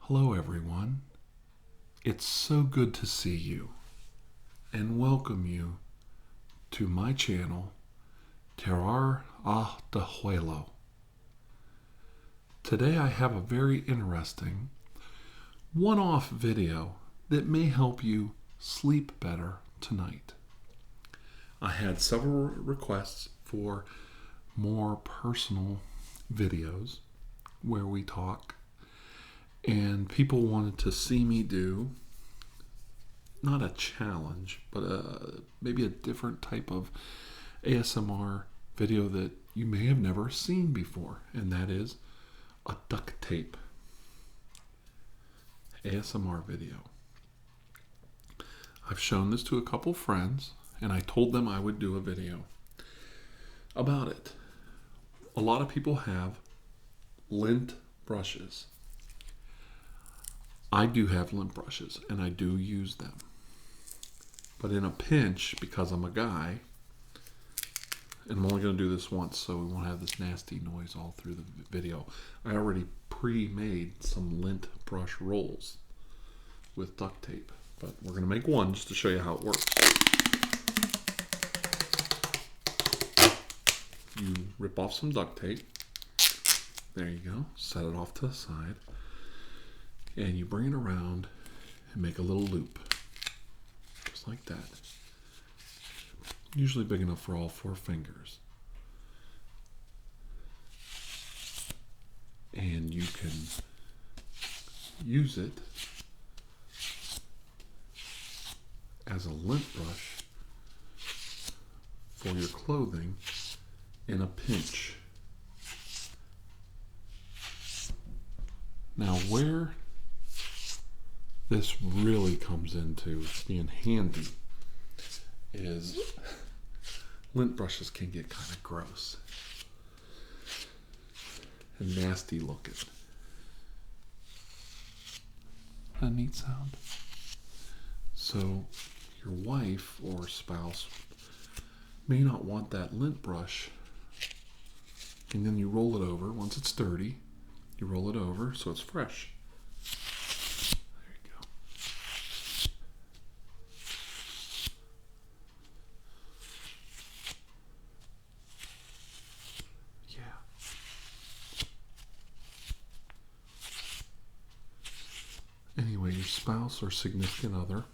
Hello everyone. It's so good to see you and welcome you to my channel, TirarADeguello. Today I have a very interesting one-off video that may help you sleep better tonight. I had several requests for more personal videos where we talk, and people wanted to see me do not a challenge, but maybe a different type of ASMR video that you may have never seen before, and that is a duct tape ASMR video. I've shown this to a couple friends, and I told them I would do a video about it. A lot of people have lint brushes. I do have lint brushes, and I do use them. But in a pinch, because I'm a guy, and I'm only going to do this once so we won't have this nasty noise all through the video, I already pre-made some lint brush rolls with duct tape. But we're going to make one just to show you how it works. You rip off some duct tape. There you go. Set it off to the side. And you bring it around and make a little loop. Just like that. Usually big enough for all 4 fingers. And you can use it as a lint brush for your clothing in a pinch. Now where this really comes into being handy is lint brushes can get kind of gross and nasty looking. A neat sound. So your wife or spouse may not want that lint brush, and then you roll it over. Once it's dirty, you roll it over so it's fresh. There you go. Yeah. Anyway, your spouse or significant other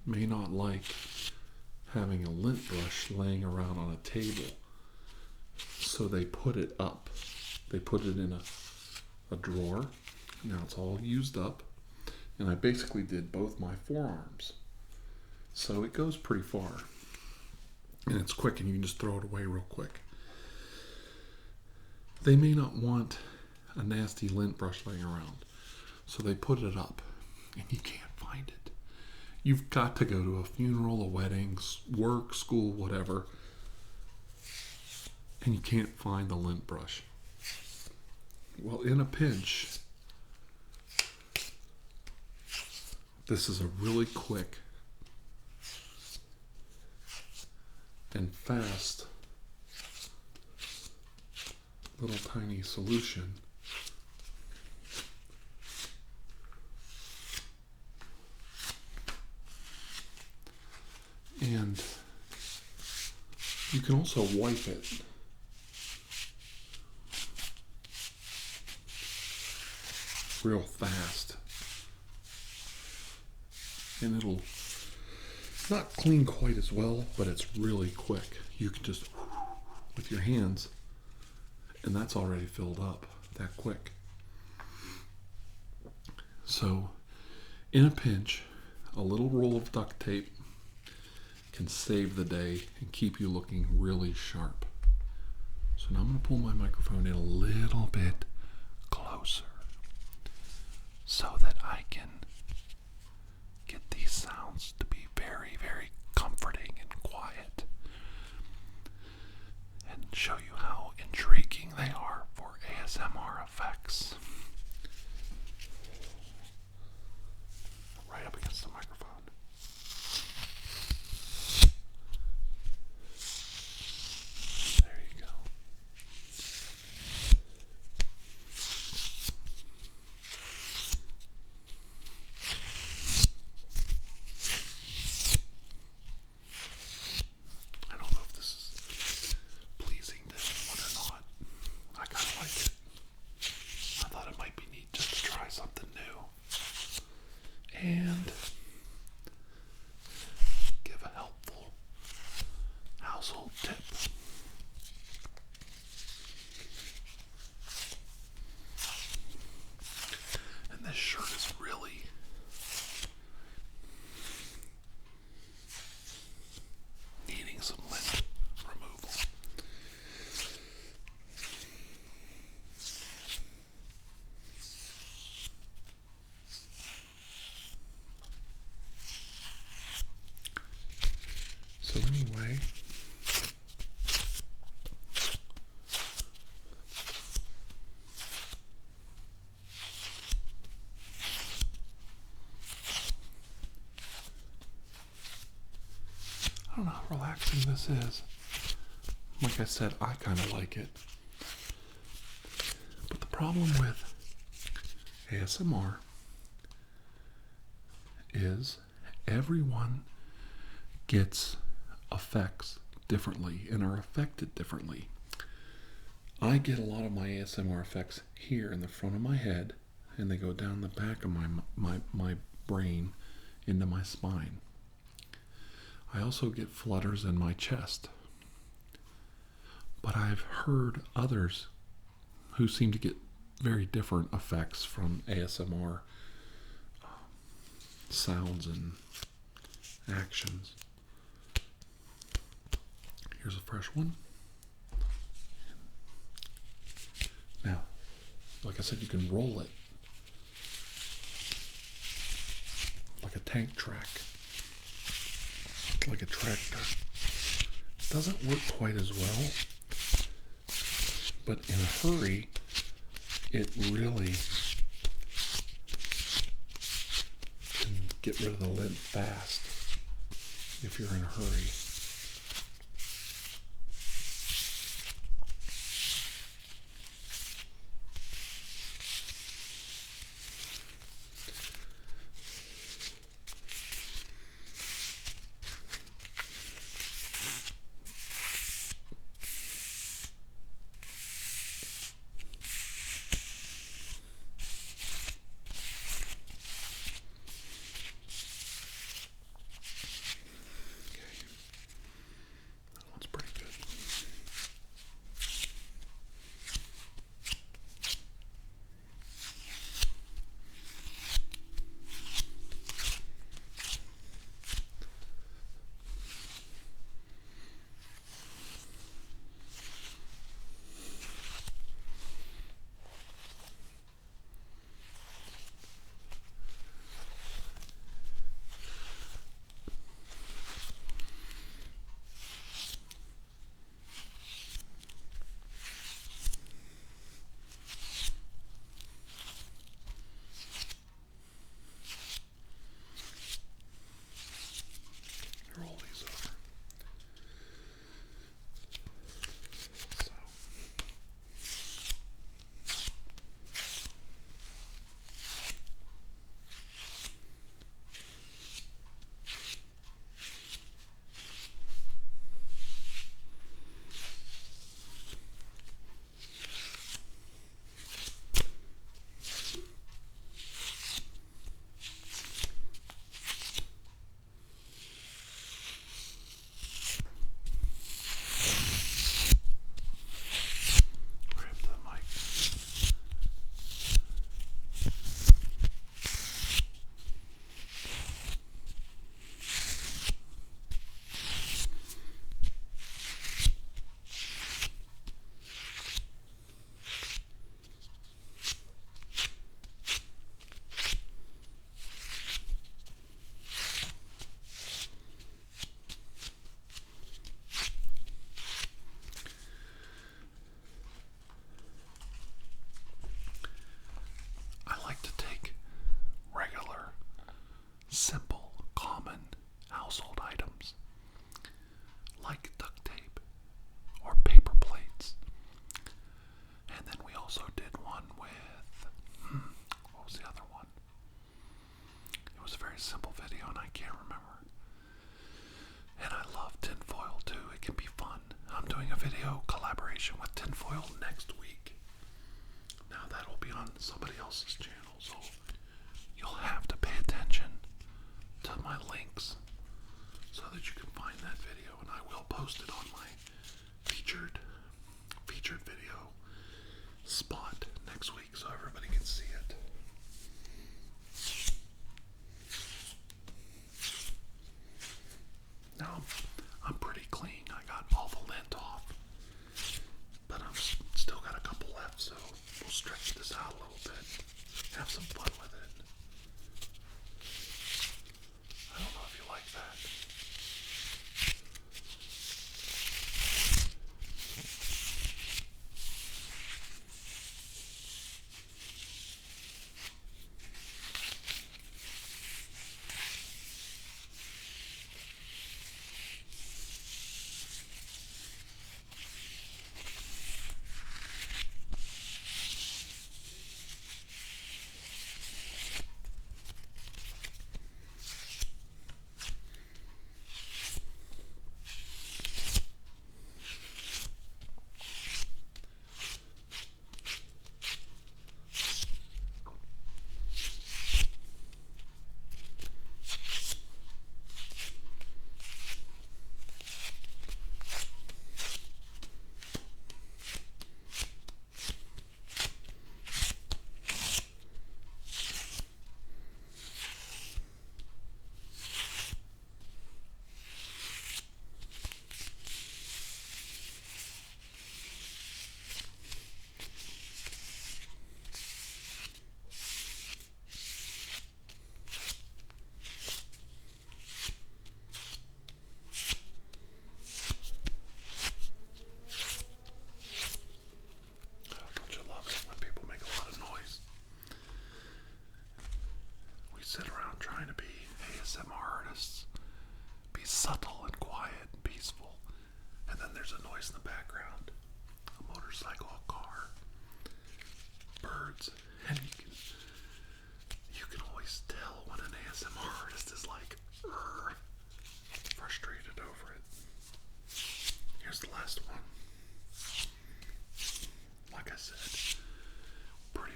may not like having a lint brush laying around on a table, so they put it up. They put it in a drawer. Now it's all used up, and I basically did both my forearms, so it goes pretty far, and it's quick, and you can just throw it away real quick. They may not want a nasty lint brush laying around, so they put it up, and you can't find it. You've got to go to a funeral, a wedding, work, school, whatever, and you can't find the lint brush. Well, in a pinch, this is a really quick and fast little tiny solution. And you can also wipe it. Real fast. And it'll not clean quite as well, but it's really quick. You can just, with your hands, and that's already filled up that quick. So, in a pinch, a little roll of duct tape can save the day and keep you looking really sharp. So now I'm going to pull my microphone in a little bit closer so that I can get these sounds to be very, very comforting and quiet, and show you how intriguing they are for ASMR effects. Right up against the microphone. There you go. way. I don't know how relaxing this is. Like I said, I kind of like it. But the problem with ASMR is everyone gets effects differently and are affected differently. I get a lot of my ASMR effects here in the front of my head, and they go down the back of my brain into my spine. I also get flutters in my chest. But I've heard others who seem to get very different effects from ASMR sounds and actions. Here's a fresh one. Now, like I said, you can roll it like a tank track, like a tractor. It doesn't work quite as well, but in a hurry, it really can get rid of the lint fast if you're in a hurry. Simple, common household items like duct tape or paper plates. And then we also did one with, what was the other one? It was a very simple video and I can't remember. And I love tinfoil too, it can be fun. I'm doing a video collaboration with tinfoil next week. Now that'll be on somebody else's channel, so you'll have to pay attention to my links so that you can find that video, and I will post it on my featured video spot next week so everybody can see it. Now I'm pretty clean. I got all the lint off, but I'm still got a couple left, so we'll stretch this out a little bit, have some fun with it. I don't know if you like that.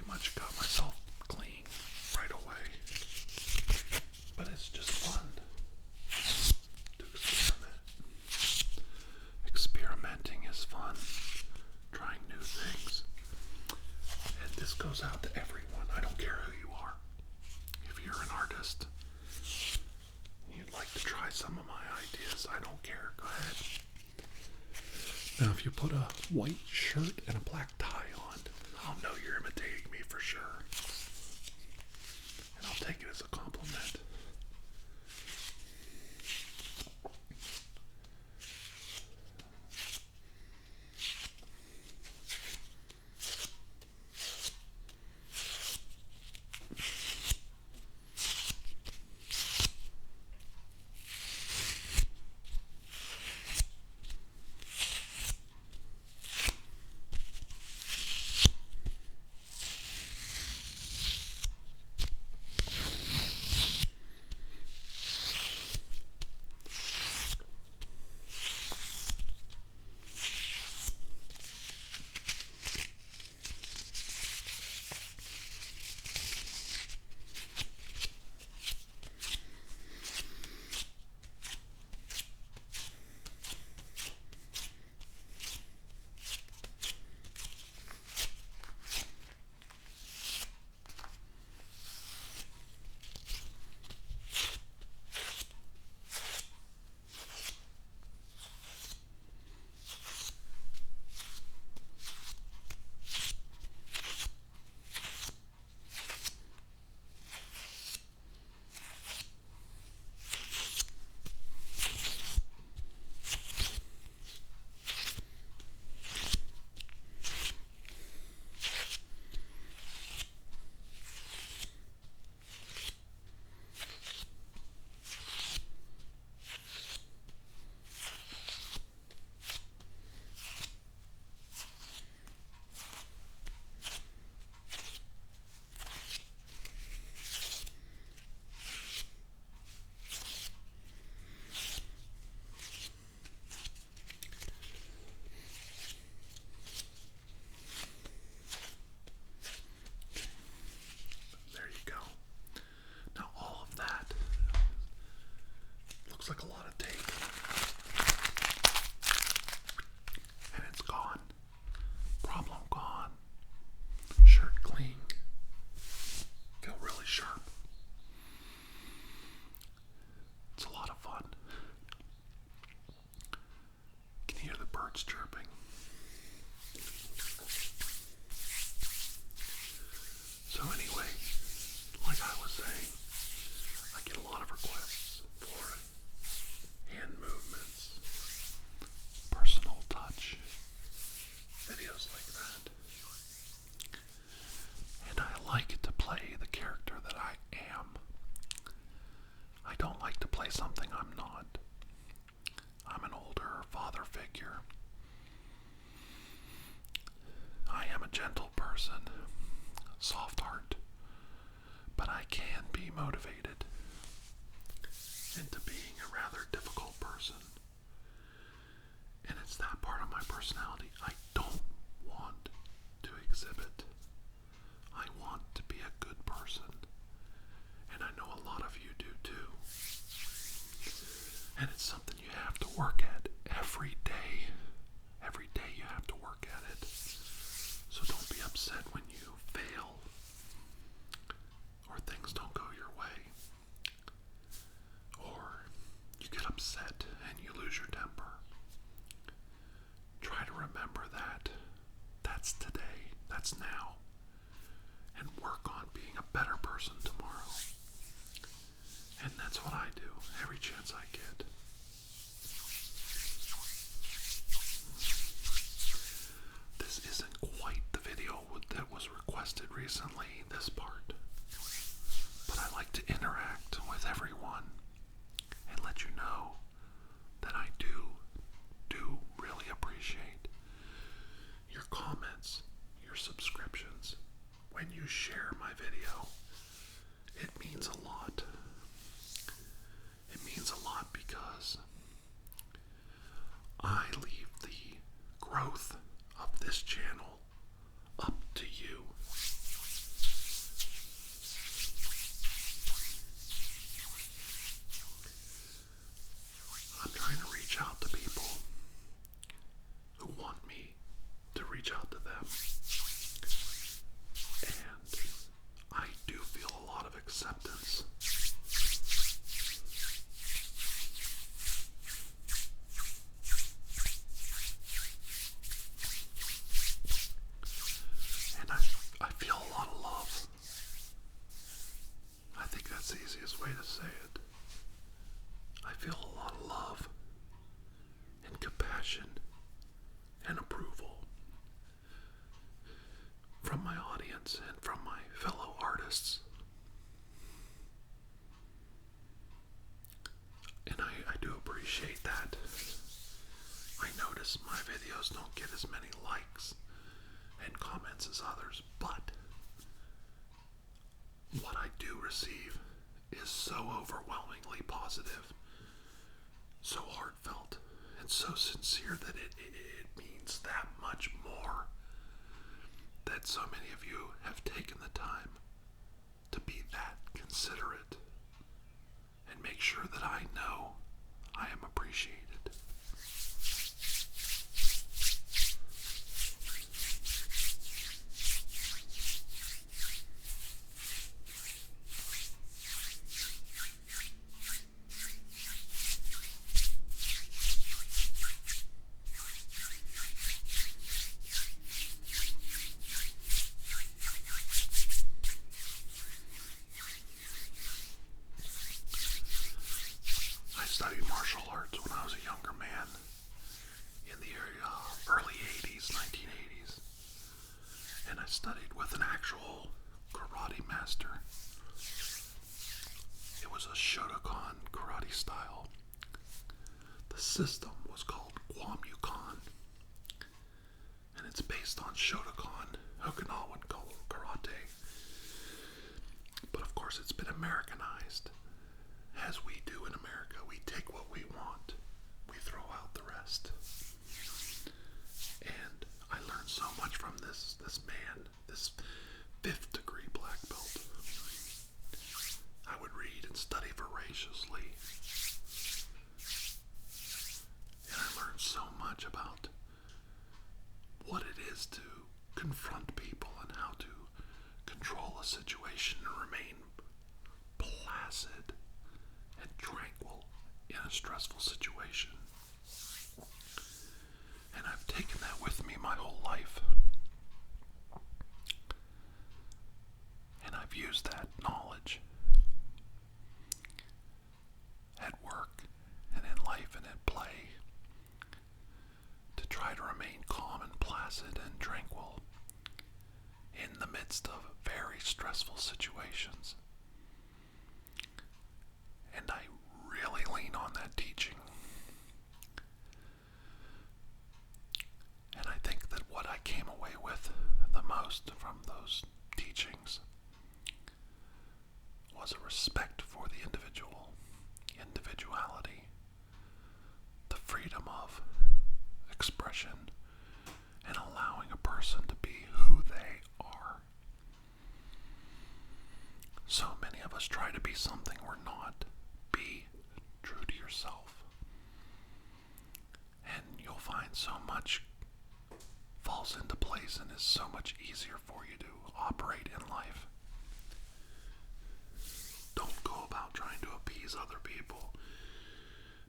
much got myself clean right away. But it's just fun to experiment. Experimenting is fun. Trying new things. And this goes out to everyone. I don't care who you are. If you're an artist, you'd like to try some of my ideas, I don't care. Go ahead. Now, if you put a white shirt and a black tie on, I'll know you're imitating me for sure. And I'll take it as a compliment. Like a lot of tape, and it's gone. Problem gone. Shirt clean. Feel really sharp. It's a lot of fun. Can you hear the birds chirping? So anyway, like I was saying, I get a lot of requests for it. Hand movements, personal touch, videos like that. And I like to play the character that I am. I don't like to play something I'm not. I'm an older father figure. I am a gentle person, soft heart, but I can be motivated into being a rather difficult person. And it's that part of my personality I don't want to exhibit. I want to be a good person. And I know a lot of you do too. And it's something you have to work at every day. Every day you have to work at it. So don't be upset when you fail or things don't go your way. Or you get upset and you lose your temper. Try to remember that. That's today. That's now. And work on being a better person tomorrow. And that's what I do every chance I get. This isn't quite the video that was requested recently, this part. But I like to interact with everyone and let you know that I do really appreciate your comments, your subscriptions. When you share my video, it means a lot. It means a lot because I leave the growth of this channel up to you. acceptance. And I feel a lot of love. I think that's the easiest way to say it. I feel a lot of love and compassion and approval from my audience and from my fellow artists. And I do appreciate that. I notice my videos don't get as many likes and comments as others, but what I do receive is so overwhelmingly positive, so heartfelt, and so sincere that it means that much more that so many of you have taken the time to be that considerate and make sure that I know I am appreciated. I studied martial arts when I was a younger man in the early 80s, 1980s. And I studied with an actual karate master. It was a Shotokan karate style. The system was called Kwamyukan. And it's based on Shotokan, Okinawan karate. But of course it's been Americanized. As we do in America, we take what we want, we throw out the rest. And I learned so much from this man, this 5th degree black belt. I would read and study voraciously. And I learned so much about what it is to confront people and how to control a situation and remain placid and tranquil in a stressful situation. And I've taken that with me my whole life. And I've used that knowledge at work and in life and at play to try to remain calm and placid and tranquil in the midst of very stressful situations. And I really lean on that teaching. And I think that what I came away with the most from those teachings was a respect for the individuality, the freedom of expression, and allowing a person to be who they are. So many of us try to be something we're not. Be true to yourself. And you'll find so much falls into place and is so much easier for you to operate in life. Don't go about trying to appease other people.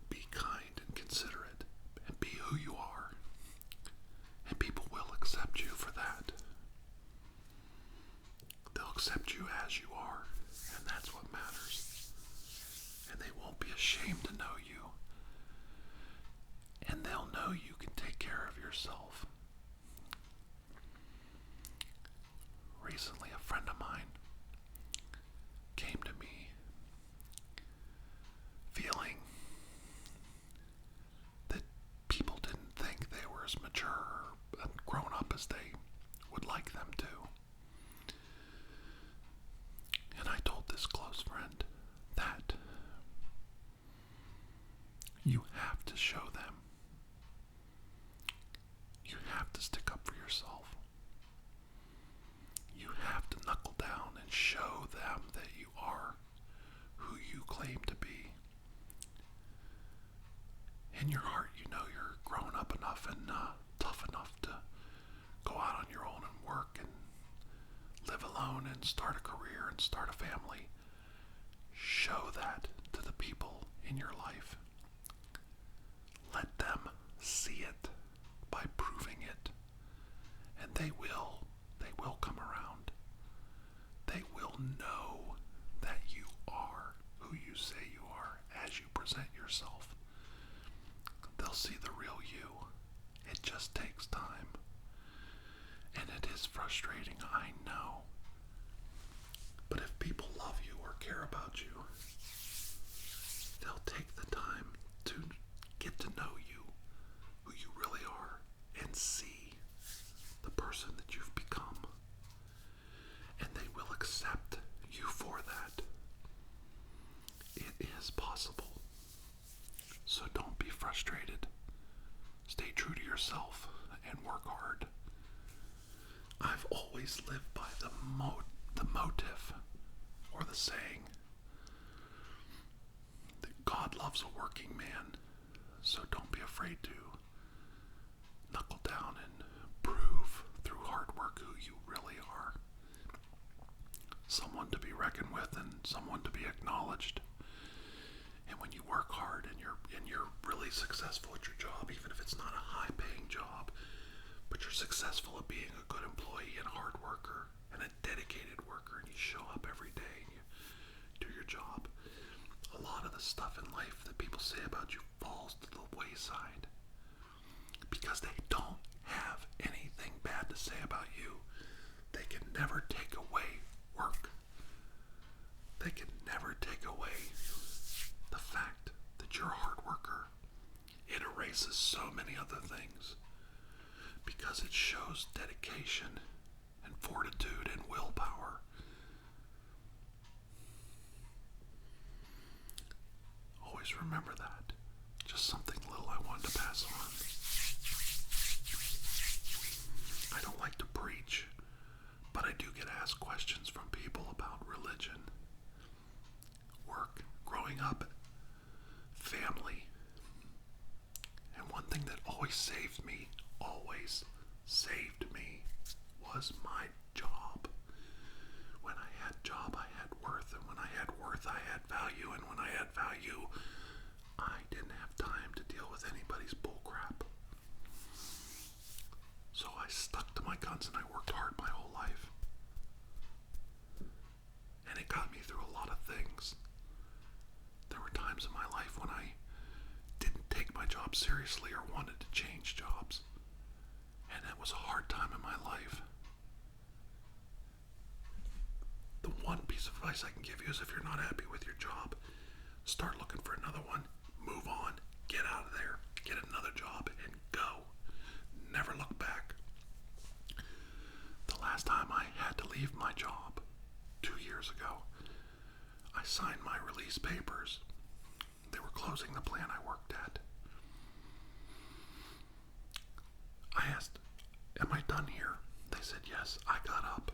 Be kind and considerate and be who you are. And people will accept you for that. They'll accept you as you are, and that's what matters. And they won't be ashamed to know you. And they'll know you can take care of yourself. Recently, a friend of mine came to me feeling that people didn't think they were as mature and grown up as they would like them to. And I told this close friend that you have to show them. You have to stick up for yourself. You have to knuckle down and show them that you are who you claim to be. In your heart, you know you're grown up enough and tough enough to go out on your own and work and live alone and start a career and start a family. Show that to the people in your life. Let them see it by proving it. And they will come around. They will know that you are who you say you are as you present yourself. They'll see the real you. It just takes time. And it is frustrating, I know. But if people love you or care about you, they'll take the time to get to know you, who you really are, and see the person that you've become. And they will accept you for that. It is possible. So don't be frustrated. Stay true to yourself and work hard. I've always lived by the motive or the saying that God loves a working man. So don't be afraid to knuckle down and prove through hard work who you really are. Someone to be reckoned with and someone to be acknowledged. And when you work hard and you're really successful at your job, even if it's not a high-paying job, but you're successful at being a good employee and a hard worker and a dedicated worker, and you show up every day and you do your job, a lot of the stuff in life that people say about you falls to the wayside because they don't have anything bad to say about you. They can never take away work. They can never take away the fact that you're a hard worker. It erases so many other things because it shows dedication and fortitude and willpower. Always remember that. Just something little I wanted to pass on. I don't like to preach, but I do get asked questions from people about religion, work, growing up, family. And one thing that always saved me, was my job. When I had job, I had worth, and when I had worth, I had value, and when I had value, I didn't have time to deal with anybody's bullcrap. So I stuck to my guns and I worked hard my whole life. And it got me through a lot of things. There were times in my life when I didn't take my job seriously or wanted to change jobs. And it was a hard time in my life. The one piece of advice I can give you is if you're not happy with your job, start looking for another one, move on, get out of there, get another job, and go. Never look back. The last time I had to leave my job, 2 years ago, I signed my release papers. They were closing the plant I worked at. I asked, "Am I done here?" They said yes. I got up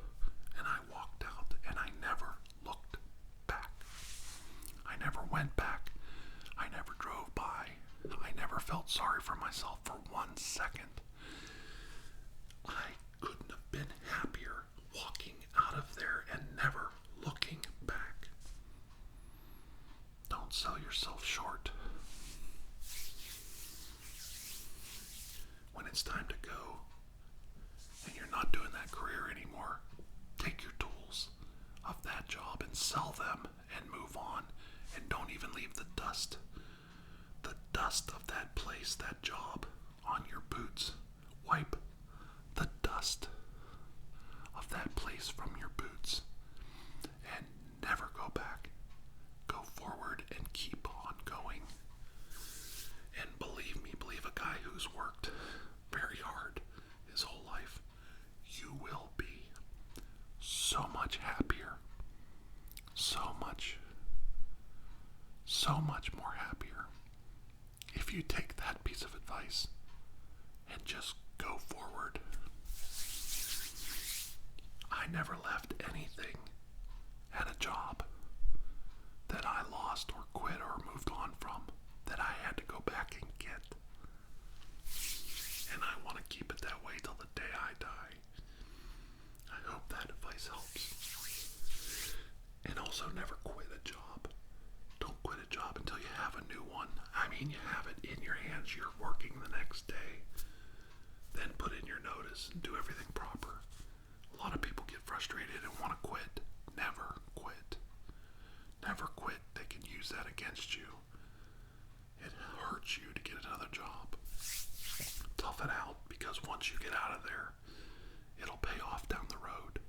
and I walked out and I never looked back. I never went back. I never drove by. I never felt sorry for myself for 1 second. I couldn't have been happier walking out of there and never looking back. Don't sell yourself short. When it's time to go and you're not doing that career anymore, take your tools of that job and sell them and move on, and don't even leave the dust of that place, that job, on your boots. Wipe the dust of that place from your boots and never go back. Go forward and keep on going. And believe me, believe a guy who's worked very hard his whole life, you will be so much happier, so much more happier if you take that piece of advice and just go forward. I never left anything at a job that I lost or quit or moved on from that I had to go back and get. And I want to keep it that way till the day I die. I hope that advice helps. And also never quit a job. this and do everything proper. A lot of people get frustrated and want to quit. Never quit. Never quit. They can use that against you. It hurts you to get another job. Tough it out, because once you get out of there, it'll pay off down the road.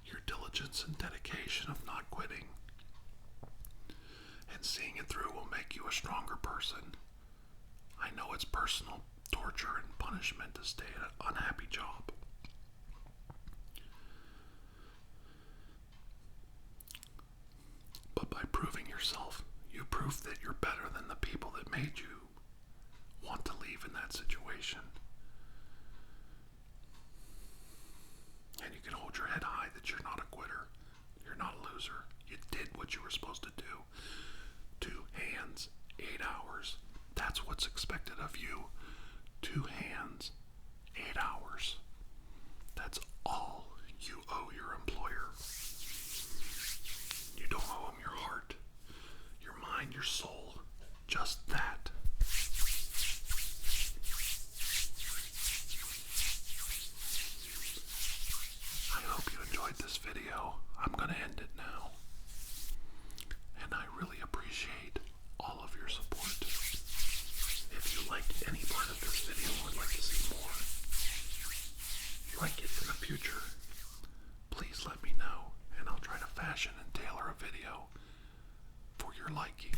Your diligence and dedication of not quitting and seeing it through will make you a stronger person. I know it's personal torture and punishment to stay at an unhappy job. But by proving yourself, you prove that you're better than the people that made you want to leave in that situation. And you can hold your head high that you're not a quitter. You're not a loser. You did what you were supposed to do. 2 hands, 8 hours. That's what's expected of you. 2 hands, 8 hours. That's all you owe your employer. You don't owe him your heart, your mind, your soul. Just that. I hope you enjoyed this video. I'm going to end it now. And I really appreciate all of your support. If you liked any part of this video or would like to see more, like it in the future, please let me know, and I'll try to fashion and tailor a video for your liking.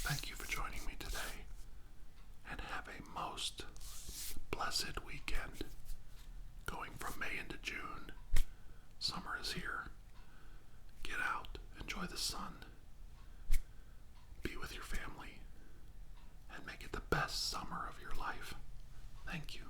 Thank you for joining me today, and have a most blessed weekend. Going from May into June, summer is here. Get out, enjoy the sun, be with your family, and make it the best summer of your life. Thank you.